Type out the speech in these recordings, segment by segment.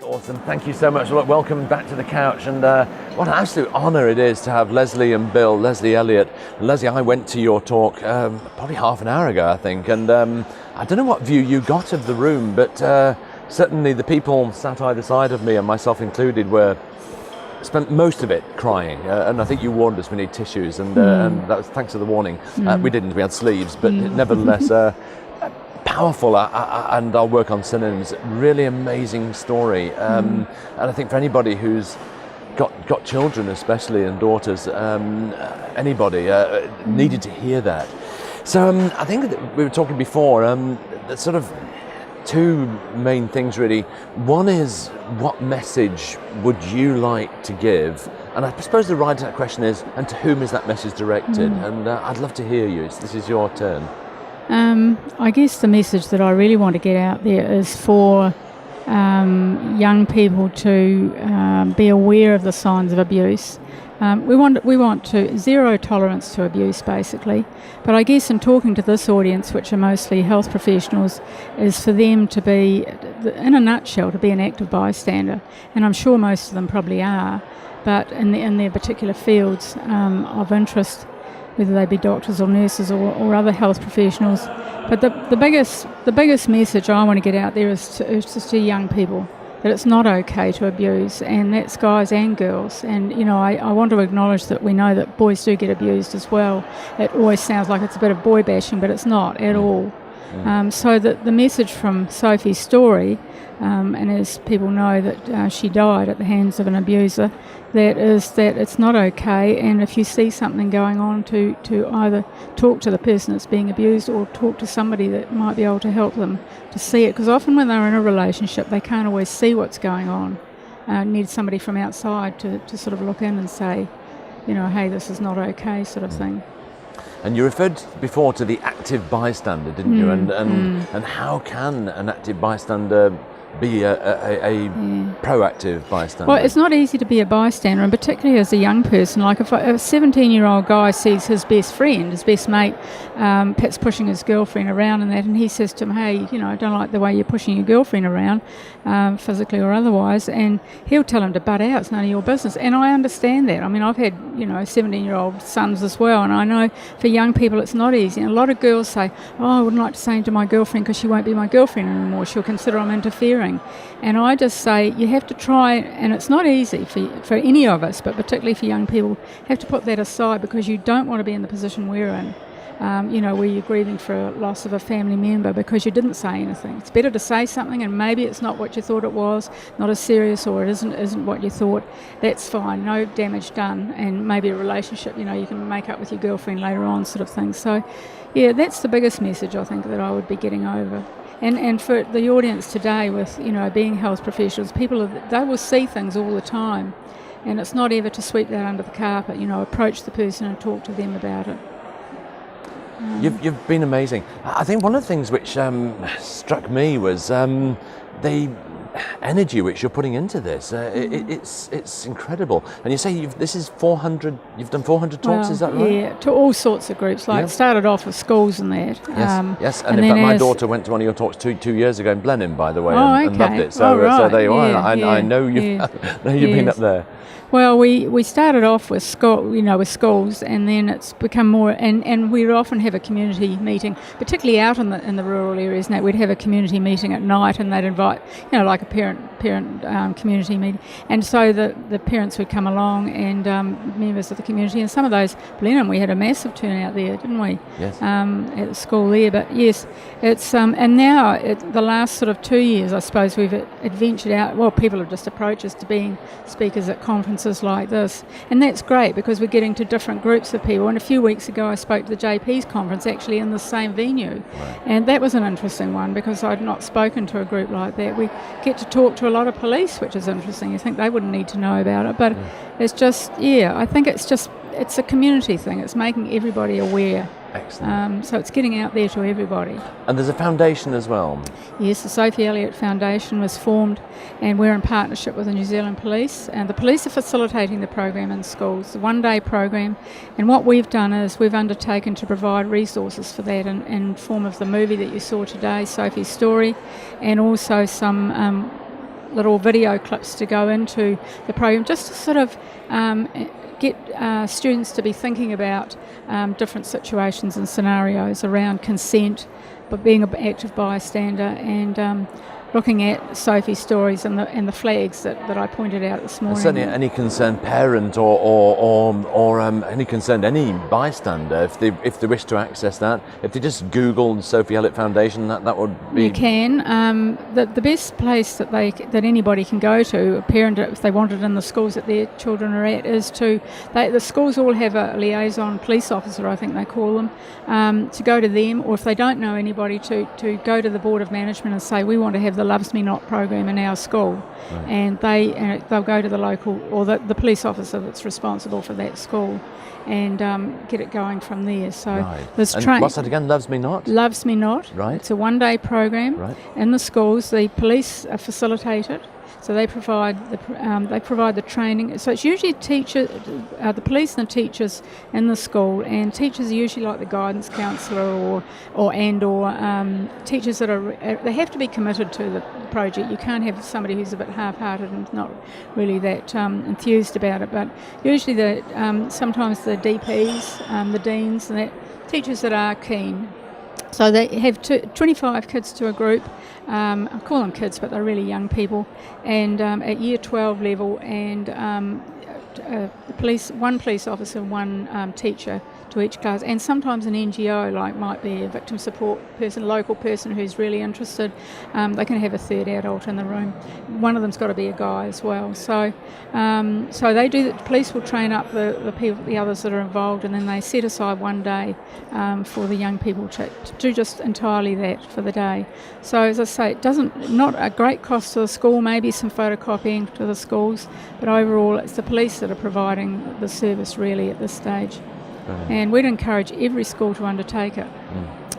Awesome, thank you so much. Look, welcome back to the couch, and what an absolute honour it is to have Lesley and Bill, Lesley Elliott. Lesley, I went to your talk probably half an hour ago, I think, and I don't know what view you got of the room, but certainly the people sat either side of me, and myself included, spent most of it crying, and I think you warned us we need tissues, and that was thanks to the warning. We didn't, we had sleeves, but nevertheless, powerful, and I'll work on synonyms. Really amazing story, and I think for anybody who's got children, especially, and daughters, anybody needed to hear that. So I think that we were talking before, there's sort of two main things really. One is, what message would you like to give? And I suppose the right to that question is, and to whom is that message directed? And I'd love to hear you. This is your turn. I guess the message that I really want to get out there is for young people to be aware of the signs of abuse. We want to zero tolerance to abuse, basically. But I guess in talking to this audience, which are mostly health professionals, is for them to be, in a nutshell, to be an active bystander. And I'm sure most of them probably are, but in their particular fields of interest, whether they be doctors or nurses or other health professionals. But the biggest message I want to get out there is to young people, that it's not okay to abuse, and that's guys and girls. And I want to acknowledge that we know that boys do get abused as well. It always sounds like it's a bit of boy bashing, but it's not at all. So the message from Sophie's story, and as people know that she died at the hands of an abuser, that it's not okay, and if you see something going on, to either talk to the person that's being abused or talk to somebody that might be able to help them to see it, because often when they're in a relationship they can't always see what's going on. Need somebody from outside to sort of look in and say, hey, this is not okay, sort of thing. And you referred before to the active bystander, didn't you? And how can an active bystander be a proactive bystander? Well, it's not easy to be a bystander, and particularly as a young person. Like if a 17-year-old guy sees his best friend, his best mate, perhaps pushing his girlfriend around and that, and he says to him, hey, I don't like the way you're pushing your girlfriend around, physically or otherwise, and he'll tell him to butt out, it's none of your business. And I understand that. I mean, I've had 17-year-old sons as well, and I know for young people it's not easy. And a lot of girls say, I wouldn't like to say to my girlfriend because she won't be my girlfriend anymore, she'll consider I'm interfering. And I just say you have to try, and it's not easy for any of us, but particularly for young people, have to put that aside, because you don't want to be in the position we're in, where you're grieving for a loss of a family member because you didn't say anything. It's better to say something, and maybe it's not what you thought it was, not as serious, or it isn't what you thought. That's fine, no damage done, and maybe a relationship, you can make up with your girlfriend later on, sort of thing. So, yeah, that's the biggest message I think that I would be getting over. And for the audience today, with being health professionals, they will see things all the time, and it's not ever to sweep that under the carpet. Approach the person and talk to them about it. You've been amazing. I think one of the things which struck me was the energy which you're putting into this. It's incredible. And you say this is 400. You've done 400 talks. Is that right? Yeah, to all sorts of groups. Like started off with schools and that. Yes. And in fact, my daughter went to one of your talks two years ago in Blenheim, by the way, and loved it. So, so there you are. I know you've been up there. Well, we started off with with schools, and then it's become more, and we'd often have a community meeting, particularly out in the rural areas. And we'd have a community meeting at night, and they'd invite, like a parent community meeting, and so the parents would come along, and members of the community, and some of those, Blenheim, we had a massive turnout there, didn't we? Yes. At the school there, but yes, it's and now the last sort of 2 years, I suppose we've adventured out. Well, people have just approached us to being speakers at conferences like this, and that's great because we're getting to different groups of people. And a few weeks ago I spoke to the JP's conference actually in the same venue, and that was an interesting one because I'd not spoken to a group like that. We get to talk to a lot of police, which is interesting. You think they wouldn't need to know about it, but it's just, I think it's a community thing. It's making everybody aware. Excellent. So it's getting out there to everybody. And there's a foundation as well. Yes, the Sophie Elliott Foundation was formed, and we're in partnership with the New Zealand Police, and the police are facilitating the program in schools, a one-day program. And what we've done is we've undertaken to provide resources for that in form of the movie that you saw today, Sophie's Story, and also some little video clips to go into the program, just to sort of get students to be thinking about different situations and scenarios around consent, but being an active bystander, and looking at Sophie's stories and the flags that I pointed out this morning. And certainly any concerned parent or any concerned any bystander, if they wish to access that, if they just Google Sophie Elliott Foundation, that would be... You can. The best place that anybody can go to, a parent, if they want it in the schools that their children are at, is the schools all have a liaison police officer, I think they call them, to go to them, or if they don't know anybody, to go to the Board of Management and say, we want to have the Loves Me Not program in our school. Right. And they'll go to the local, or the police officer that's responsible for that school, and get it going from there. So right. there's what's that again? Loves Me Not? Loves Me Not. Right. It's a one-day program. Right. In the schools. The police facilitate it. So they provide the training. So it's usually the police and the teachers in the school, and teachers are usually like the guidance counsellor or teachers that they have to be committed to the project. You can't have somebody who's a bit half-hearted and not really that enthused about it. But usually sometimes the DPs, the deans, and that teachers that are keen. So they have 25 kids to a group. I call them kids, but they're really young people, and at year 12 level, and one police officer, one teacher to each class, and sometimes an NGO, like might be a victim support person, local person who's really interested. They can have a third adult in the room. One of them's got to be a guy as well. So they do. The police will train up the people, the others that are involved, and then they set aside one day for the young people to do just entirely that for the day. So as I say, not a great cost to the school, maybe some photocopying to the schools, but overall it's the police that are providing the service really at this stage. And we'd encourage every school to undertake it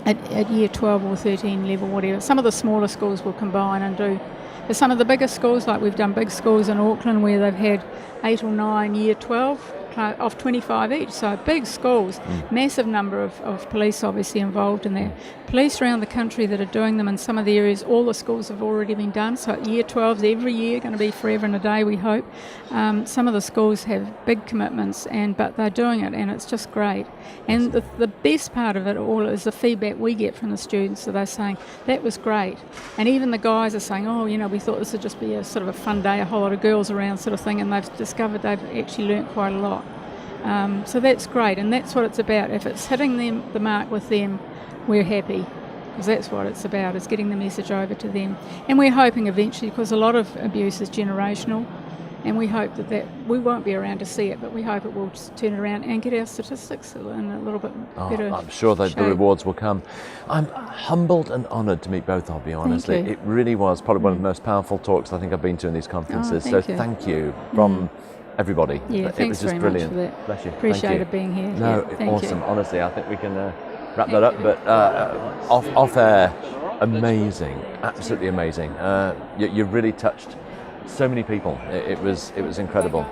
at year 12 or 13 level, whatever. Some of the smaller schools will combine and do. But some of the bigger schools, like we've done big schools in Auckland where they've had 8 or 9 year 12 of 25 each, so big schools, massive number of police obviously involved in there. Police around the country that are doing them in some of the areas, all the schools have already been done, so year 12's every year going to be forever and a day, we hope. Some of the schools have big commitments, but they're doing it, and it's just great. And the best part of it all is the feedback we get from the students, so they're saying, that was great. And even the guys are saying, we thought this would just be a sort of a fun day, a whole lot of girls around sort of thing, and they've discovered they've actually learnt quite a lot. So that's great, and that's what it's about. If it's hitting the mark with them, we're happy, because that's what it's about, is getting the message over to them. And we're hoping eventually, because a lot of abuse is generational, and we hope that we won't be around to see it, but we hope it will turn it around and get our statistics in a little bit better. I'm sure that the rewards will come. I'm humbled and honoured to meet both of you, honestly. It really was probably one of the most powerful talks I think I've been to in these conferences. Thank you from everybody. Yeah, it was just very brilliant. Much for that. Bless you. Appreciated being here. No, awesome. Honestly, I think we can wrap that up. But off air, amazing, absolutely amazing. You really touched so many people. It was incredible.